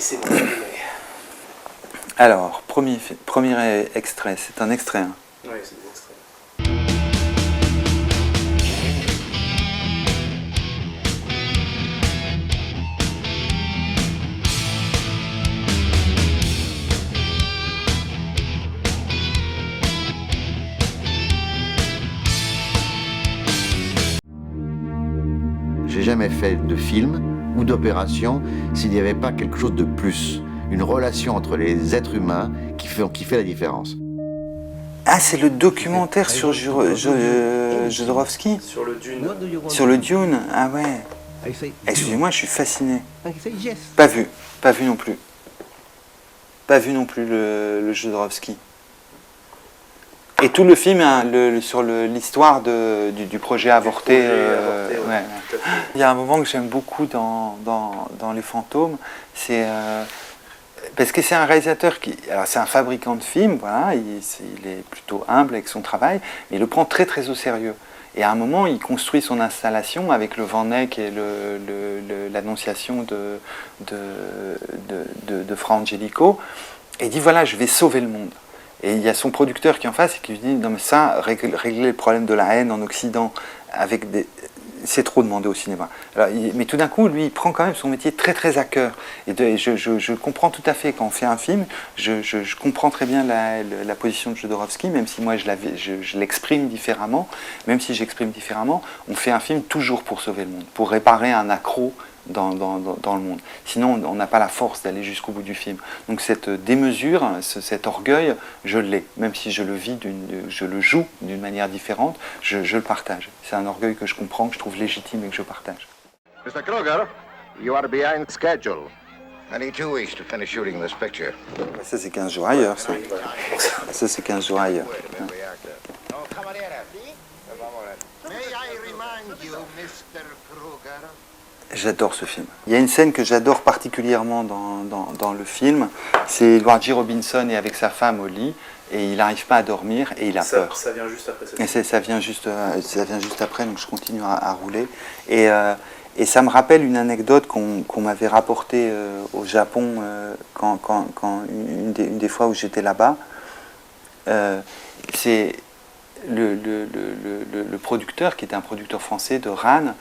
c'est bon. Alors, premier extrait, c'est un extrait. Hein. Oui, c'est des extraits. J'ai jamais fait de film ou d'opération s'il n'y avait pas quelque chose de plus, une relation entre les êtres humains qui fait la différence. Ah, c'est le documentaire sur Jodorowsky? Sur le Dune. Sur le Dune? Ah ouais. Excusez-moi, je suis fasciné. Pas vu non plus. Pas vu non plus le Jodorowsky. Et tout le film hein, sur l'histoire du projet avorté. Ouais. Il y a un moment que j'aime beaucoup dans Les Fantômes, c'est parce que c'est un réalisateur alors c'est un fabricant de films, voilà, il est plutôt humble avec son travail, mais il le prend très très au sérieux. Et à un moment, il construit son installation avec le Van Eyck et l'annonciation de Fra Angelico, et il dit voilà, je vais sauver le monde. Et il y a son producteur qui est en face et qui lui dit non mais ça, régler le problème de la haine en Occident avec c'est trop demandé au cinéma. Alors, mais tout d'un coup, lui, il prend quand même son métier très très à cœur. Et je comprends tout à fait quand on fait un film, je comprends très bien la position de Jodorowsky, même si moi je l'exprime différemment, même si j'exprime différemment, on fait un film toujours pour sauver le monde, pour réparer un accroc dans le monde. Sinon, on n'a pas la force d'aller jusqu'au bout du film. Donc cette démesure, cet orgueil, je l'ai. Même si je le joue d'une manière différente, je le partage. C'est un orgueil que je comprends, que je trouve légitime et que je partage. Mr. Kruger, you are behind schedule. I need 2 weeks to finish shooting this picture. Ça c'est 15 jours ailleurs, ça. Ça c'est 15 jours ailleurs. May I remind you, Mr. Kruger? J'adore ce film. Il y a une scène que j'adore particulièrement dans le film, c'est Edward G. Robinson est avec sa femme au lit et il n'arrive pas à dormir et il a peur. Ça vient juste après. Et ça vient juste après, donc je continue à rouler. Et ça me rappelle une anecdote qu'on m'avait rapportée au Japon une des fois où j'étais là-bas. C'est le producteur, qui était un producteur français de Rannes,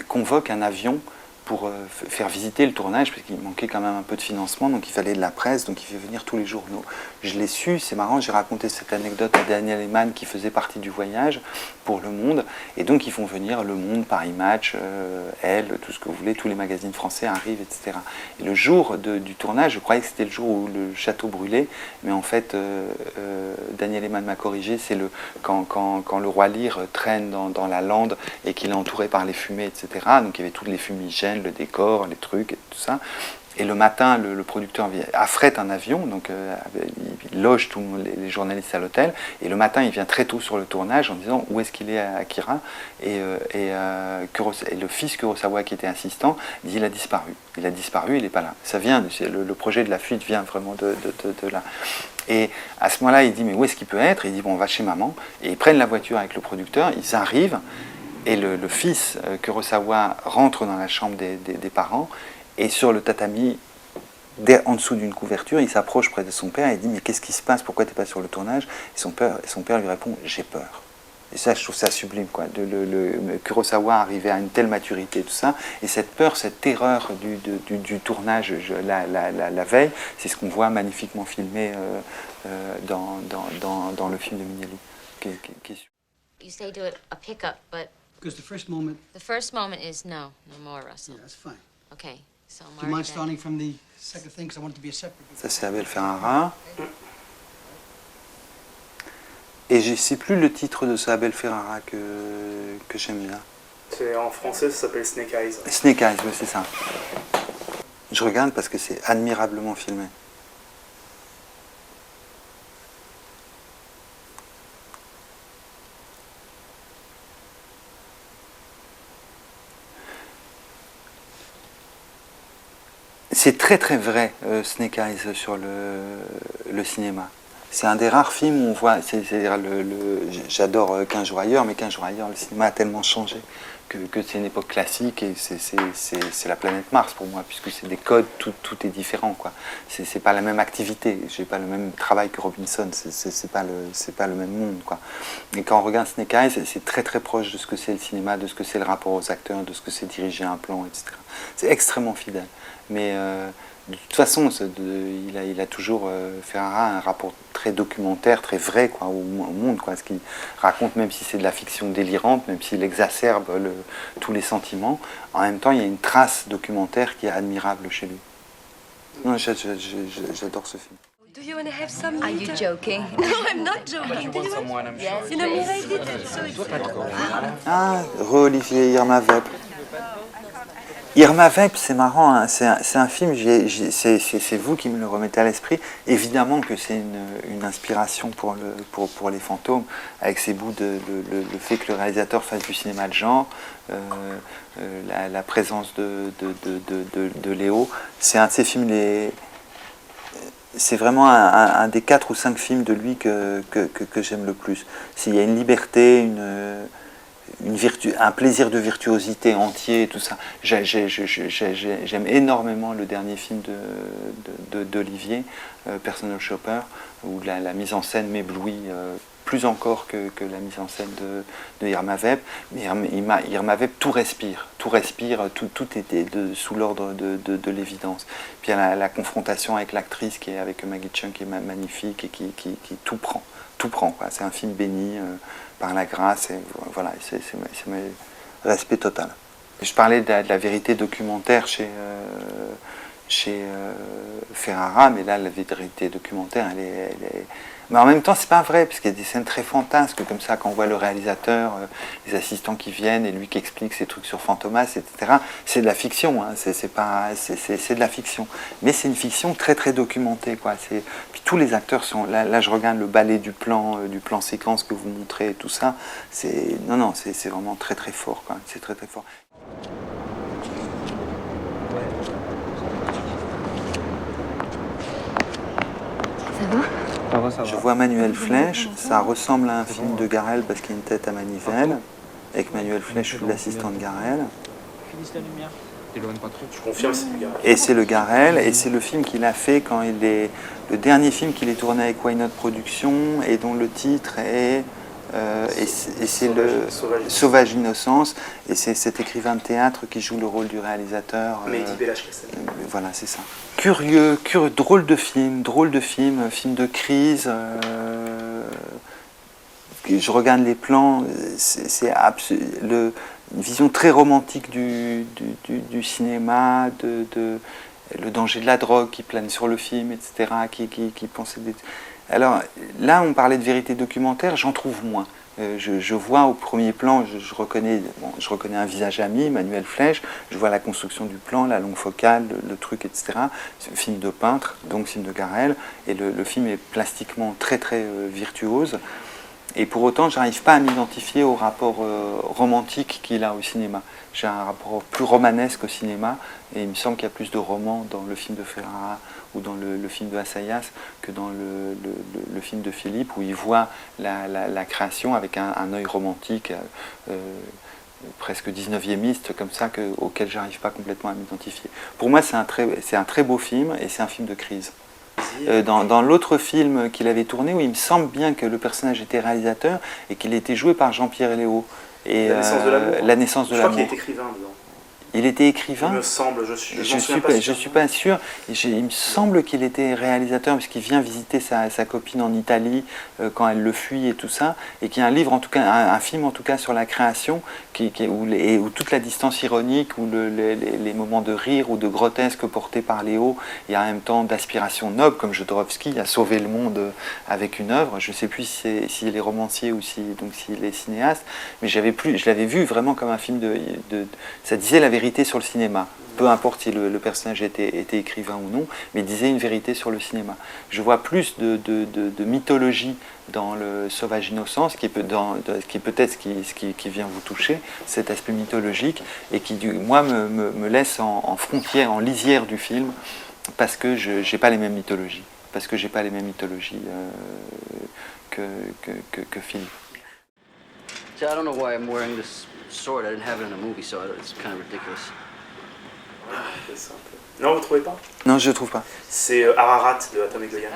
convoque un avion pour faire visiter le tournage, parce qu'il manquait quand même un peu de financement, donc il fallait de la presse, donc il fait venir tous les journaux. Je l'ai su, c'est marrant, j'ai raconté cette anecdote à Daniel Eman, qui faisait partie du voyage pour Le Monde, et donc ils font venir Le Monde, Paris Match, Elle, tout ce que vous voulez, tous les magazines français arrivent, etc. Et le jour du tournage, je croyais que c'était le jour où le château brûlait, mais en fait, Daniel Eman m'a corrigé, c'est quand le roi Lear traîne dans la lande et qu'il est entouré par les fumées, etc. Donc il y avait toutes les fumigènes, le décor, les trucs et tout ça. Et le matin, le producteur affrète un avion, donc il loge tous les journalistes à l'hôtel. Et le matin, il vient très tôt sur le tournage en disant où est-ce qu'il est Akira. Et le fils Kurosawa, qui était assistant, dit il a disparu. Il a disparu, il n'est pas là. Ça vient, le projet de la fuite vient vraiment de là. Et à ce moment-là, il dit mais où est-ce qu'il peut être? Et il dit bon, on va chez maman. Et ils prennent la voiture avec le producteur, ils arrivent. Et le fils Kurosawa rentre dans la chambre des parents, et sur le tatami, en dessous d'une couverture, il s'approche près de son père et il dit mais qu'est-ce qui se passe, pourquoi tu n'es pas sur le tournage? Et son père lui répond j'ai peur. Et ça, je trouve ça sublime, quoi. Le Kurosawa arrivait à une telle maturité, tout ça, et cette peur, cette terreur du tournage la veille, c'est ce qu'on voit magnifiquement filmé dans le film de Mignelli. You say do a pickup, but Because the first moment, is no more, Russell. yeah, that's fine. Okay, so Do you Marty mind then. starting from the second thing? Because I want it to be a separate. Ça, c'est Abel Ferrara. Et je ne sais plus le titre de ce Abel Ferrara que j'aime bien. En français, ça s'appelle Snake Eyes. Snake Eyes, oui, c'est ça. Je regarde parce que c'est admirablement filmé. C'est très très vrai, Snake Eyes, sur le cinéma. C'est un des rares films où on voit, j'adore 15 jours ailleurs, mais 15 jours ailleurs, le cinéma a tellement changé que c'est une époque classique et c'est la planète Mars pour moi, puisque c'est des codes, tout est différent, quoi. C'est pas la même activité, j'ai pas le même travail que Robinson, c'est pas le même monde, quoi. Et quand on regarde Snake Eyes, c'est très très proche de ce que c'est le cinéma, de ce que c'est le rapport aux acteurs, de ce que c'est diriger un plan, etc. C'est extrêmement fidèle. Mais de toute façon, il a toujours, Ferrara, un rapport très documentaire, très vrai, quoi, au monde, quoi, ce qu'il raconte, même si c'est de la fiction délirante, même s'il exacerbe tous les sentiments, en même temps, il y a une trace documentaire qui est admirable chez lui. Non, j'adore ce film. Do you want to have some? Are you joking? No, I'm not joking. Do you want? Yes, You know, please. Mireille did it, so it's... Ah, re-Olivier Irma Vep. Irma Vep, c'est marrant, hein, c'est un film, c'est vous qui me le remettez à l'esprit. Évidemment que c'est une inspiration pour les fantômes, avec ces bouts le fait que le réalisateur fasse du cinéma de genre, la présence de Léo. C'est un de ces films, c'est vraiment un des 4 ou 5 films de lui que j'aime le plus. S'il y a une liberté, un plaisir de virtuosité entier et tout ça. J'aime énormément le dernier film d'Olivier, Personal Shopper, où la mise en scène m'éblouit plus encore que la mise en scène de Irma Vep. Mais Irma Vep, tout respire, tout était sous l'ordre de l'évidence. Puis il y a la confrontation avec l'actrice, qui est avec Maggie Cheung, qui est magnifique et qui tout prend. Tout prend, quoi. C'est un film béni par la grâce, et voilà, c'est respect total. Je parlais de la vérité documentaire chez Ferrara, mais là, la vérité documentaire, elle est... Mais en même temps, c'est pas vrai, parce qu'il y a des scènes très fantasques, comme ça, quand on voit le réalisateur, les assistants qui viennent, et lui qui explique ses trucs sur Fantomas, etc. C'est de la fiction, hein, c'est de la fiction. Mais c'est une fiction très très documentée, quoi. Puis tous les acteurs sont... Là, je regarde le ballet du plan séquence que vous montrez, et tout ça. C'est vraiment très très fort, quoi. C'est très très fort. Ça va? Je vois Manuel Flèche, ça ressemble à un film de Garel parce qu'il y a une tête à manivelle. Avec Manuel Flèche, je suis l'assistant de Garel. Je confirme, c'est du Garel. Et c'est le Garel, et c'est le film qu'il a fait quand il est... Le dernier film qu'il est tourné avec Why Not Productions, et dont le titre est... et c'est le Sauvage Innocence, et c'est cet écrivain de théâtre qui joue le rôle du réalisateur. Mehdi Belhach-Kassem. Voilà, c'est ça. Curieux, drôle de film, film de crise. Je regarde les plans, c'est une vision très romantique du cinéma, le danger de la drogue qui plane sur le film, etc. Qui pensait Alors là, on parlait de vérité documentaire, j'en trouve moins. Je vois au premier plan, je reconnais un visage ami, Manuel Flèche, je vois la construction du plan, la longue focale, le truc, etc. C'est un film de peintre, donc film de Garel, et le film est plastiquement très très virtuose. Et pour autant, je n'arrive pas à m'identifier au rapport romantique qu'il a au cinéma. J'ai un rapport plus romanesque au cinéma, et il me semble qu'il y a plus de romans dans le film de Ferrara ou dans le film de Assayas que dans le film de Philippe, où il voit la création avec un œil romantique, presque 19e-iste, comme ça, auquel je n'arrive pas complètement à m'identifier. Pour moi, c'est un très beau film, et c'est un film de crise. Dans l'autre film qu'il avait tourné, où il me semble bien que le personnage était réalisateur et qu'il était joué par Jean-Pierre Léaud. Et La naissance de l'amour. La naissance de Je crois l'amour. qu'il est écrivain dedans. Il était écrivain. Il me semble, je suis pas sûr. Il me semble qu'il était réalisateur, puisqu'il vient visiter sa copine en Italie quand elle le fuit et tout ça, et qu'il y a un livre, en tout cas, un film en tout cas sur la création, où toute la distance ironique, où les moments de rire ou de grotesque portés par Léo, et en même temps d'aspiration noble, comme Jodorowsky a sauvé le monde avec une œuvre. Je ne sais plus s'il est romancier ou s'il est cinéaste, mais je l'avais vu vraiment comme un film ça disait la vérité sur le cinéma, peu importe si le personnage était écrivain ou non, mais disait une vérité sur le cinéma. Je vois plus de mythologie dans le Sauvage Innocence, qui est peut-être ce qui vient vous toucher, cet aspect mythologique, et qui, moi, me laisse en frontière, en lisière du film, parce que je n'ai pas les mêmes mythologies. parce que j'ai pas les mêmes mythologies que Philippe. See, I don't know why I'm wearing this sword. I didn't have it in a movie, so it's kind of ridiculous. C'est un peu- Non, vous trouvez pas? Non, je trouve pas. C'est Ararat de Atom et Goyan.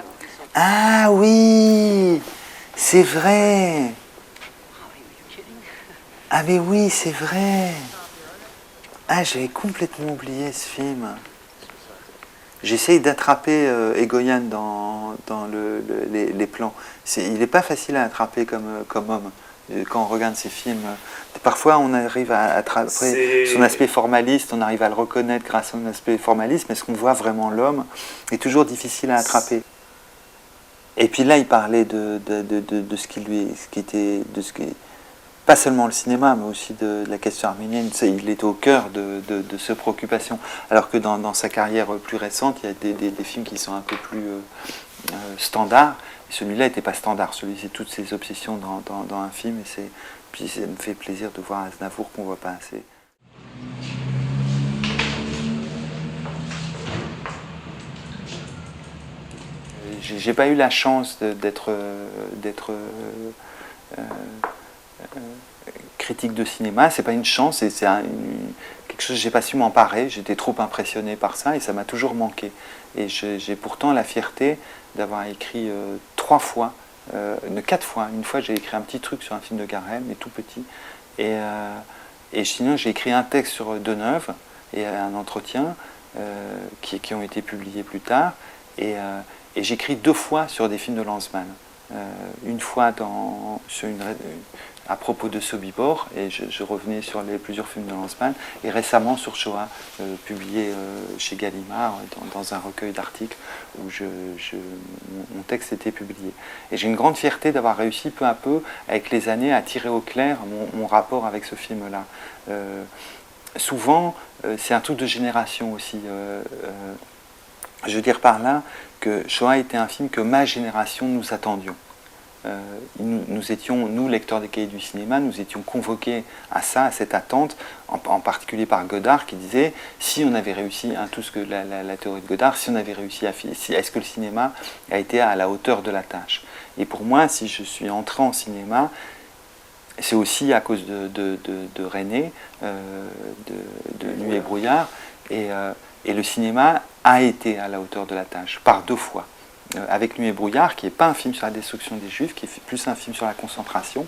Ah oui, c'est vrai. Ah mais oui, c'est vrai. Ah, j'avais complètement oublié ce film. J'essaye d'attraper Egoyan dans les plans. Il n'est pas facile à attraper comme homme. Quand on regarde ces films, parfois on arrive à attraper son aspect formaliste, on arrive à le reconnaître grâce à son aspect formaliste, mais ce qu'on voit vraiment l'homme est toujours difficile à attraper. Et puis là, il parlait de ce qui était, pas seulement le cinéma, mais aussi de la question arménienne. Il était au cœur de ces préoccupations. Alors que dans sa carrière plus récente, il y a des films qui sont un peu plus standards. Et celui-là n'était pas standard. Celui-ci, c'est toutes ses obsessions dans un film. Puis ça me fait plaisir de voir Aznavour qu'on ne voit pas assez. J'ai pas eu la chance d'être critique de cinéma. C'est pas une chance, c'est quelque chose que j'ai pas su m'emparer. J'étais trop impressionné par ça et ça m'a toujours manqué. Et j'ai pourtant la fierté d'avoir écrit 3 fois, 4 fois. Une fois, j'ai écrit un petit truc sur un film de Garel, mais tout petit. Et sinon, j'ai écrit un texte sur Deneuve et un entretien qui ont été publiés plus tard. Et j'écris 2 fois sur des films de Lanzmann. Une fois à propos de Sobibor, et je revenais sur plusieurs films de Lanzmann, et récemment sur Shoah, publié chez Gallimard dans un recueil d'articles où mon texte était publié. Et j'ai une grande fierté d'avoir réussi peu à peu, avec les années, à tirer au clair mon rapport avec ce film-là. Souvent, c'est un truc de génération aussi. Je veux dire par là que Shoah était un film que ma génération nous attendions. Nous étions, nous lecteurs des cahiers du cinéma, nous étions convoqués à ça, à cette attente, en particulier par Godard qui disait si on avait réussi, tout ce que la théorie de Godard, si on avait réussi est-ce que le cinéma a été à la hauteur de la tâche? Et pour moi, si je suis entré en cinéma, c'est aussi à cause de René, de Nuit et brouillard, et le cinéma a été à la hauteur de la tâche, par 2 fois. Avec Nuit et brouillard, qui n'est pas un film sur la destruction des Juifs, qui est plus un film sur la concentration,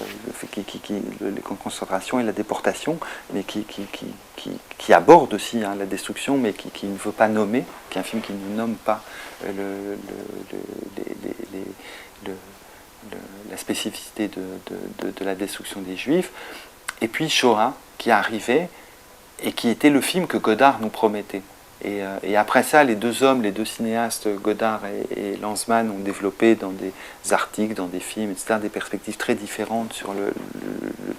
la concentration et la déportation, mais qui aborde aussi la destruction, mais qui ne veut pas nommer, qui est un film qui ne nomme pas la spécificité de la destruction des Juifs. Et puis Shoah, qui arrivait, et qui était le film que Godard nous promettait. Et après ça, les 2 hommes, les 2 cinéastes, Godard et Lanzmann, ont développé dans des articles, dans des films, etc., des perspectives très différentes sur le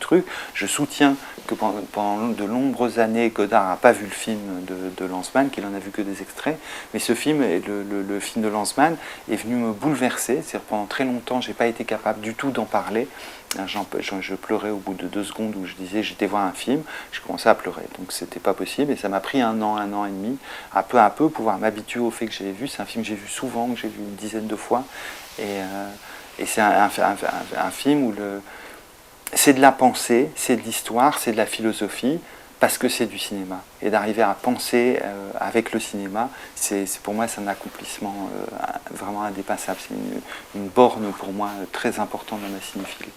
truc. Je soutiens que pendant de nombreuses années, Godard n'a pas vu le film de Lanzmann, qu'il en a vu que des extraits. Mais ce film, le film de Lanzmann, est venu me bouleverser. C'est-à-dire pendant très longtemps, je n'ai pas été capable du tout d'en parler. Je pleurais au bout de 2 secondes où je disais j'étais voir un film, je commençais à pleurer, donc c'était pas possible et ça m'a pris 1 an et demi à peu pouvoir m'habituer au fait que j'avais vu. C'est un film que j'ai vu souvent, que j'ai vu une dizaine de fois et c'est un film où c'est de la pensée, c'est de l'histoire, c'est de la philosophie parce que c'est du cinéma et d'arriver à penser avec le cinéma, pour moi c'est un accomplissement vraiment indépassable, c'est une borne pour moi très importante dans ma cinéphilie.